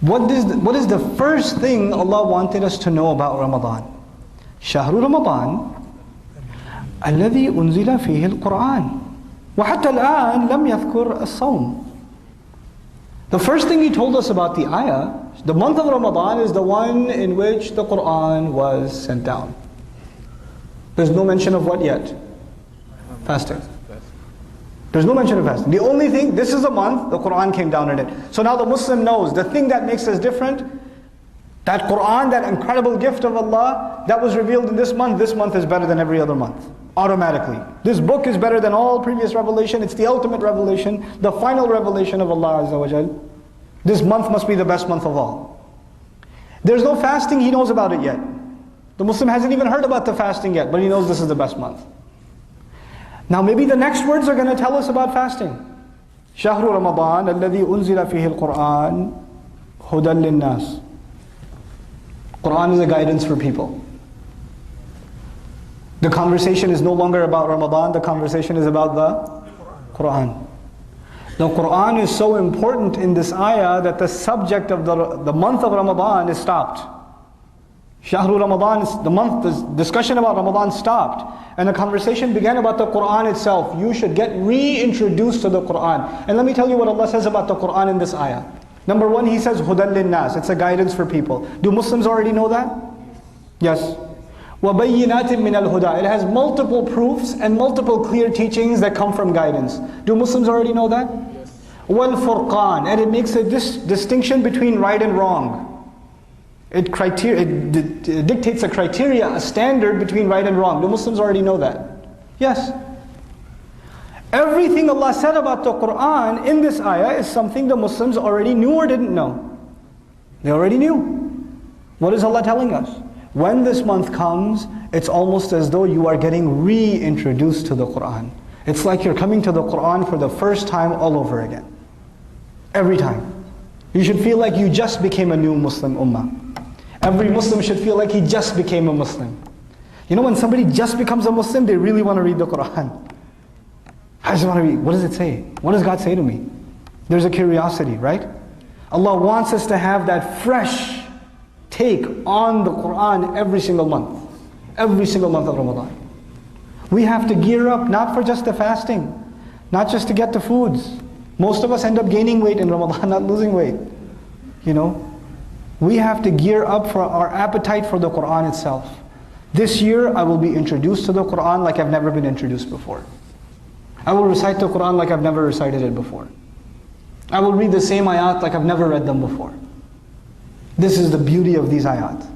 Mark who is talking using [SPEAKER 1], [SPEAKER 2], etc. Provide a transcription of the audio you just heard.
[SPEAKER 1] What is the first thing Allah wanted us to know about Ramadan? شهر رمضان الذي أنزل فيه القرآن وحتى الآن لم يذكر الصوم. The first thing He told us about the ayah, the month of Ramadan is the one in which the Quran was sent down. There's no mention of what yet? Fasting. There's no mention of fasting. The only thing, this is a month, the Quran came down in it. So now the Muslim knows, the thing that makes us different, that Quran, that incredible gift of Allah, that was revealed in this month is better than every other month. Automatically. This book is better than all previous revelation. It's the ultimate revelation, the final revelation of Allah Azza wa Jal. This month must be the best month of all. There's no fasting, he knows about it yet. The Muslim hasn't even heard about the fasting yet, but he knows this is the best month. Now maybe the next words are going to tell us about fasting. شهر رمضان الذي أنزل فيه القرآن هدى للناس. Quran is a guidance for people. The conversation is no longer about Ramadan, the conversation is about the Quran. The Quran is so important in this ayah that the subject of the month of Ramadan is stopped. Shahru Ramadan is the month, the discussion about Ramadan stopped. And the conversation began about the Quran itself. You should get reintroduced to the Quran. And let me tell you what Allah says about the Quran in this ayah. Number one, He says, Hudan linnas. It's a guidance for people. Do Muslims already know that? Yes. وَبَيِّنَاتٍ مِّنَ الْهُدَى. It has multiple proofs and multiple clear teachings that come from guidance. Do Muslims already know that? Yes. وَالْفُرْقَانِ. And it makes a distinction between right and wrong. It dictates a criteria, a standard between right and wrong. Do Muslims already know that? Yes. Everything Allah said about the Quran in this ayah is something the Muslims already knew or didn't know. They already knew. What is Allah telling us? When this month comes, it's almost as though you are getting reintroduced to the Quran. It's like you're coming to the Quran for the first time all over again. Every time. You should feel like you just became a new Muslim ummah. Every Muslim should feel like he just became a Muslim. You know, when somebody just becomes a Muslim, they really want to read the Quran. I just want to read. What does it say? What does God say to me? There's a curiosity, right? Allah wants us to have that fresh take on the Quran every single month. Every single month of Ramadan. We have to gear up, not for just the fasting, not just to get the foods. Most of us end up gaining weight in Ramadan, not losing weight. You know? We have to gear up for our appetite for the Quran itself. This year, I will be introduced to the Quran like I've never been introduced before. I will recite the Quran like I've never recited it before. I will read the same ayat like I've never read them before. This is the beauty of these ayat.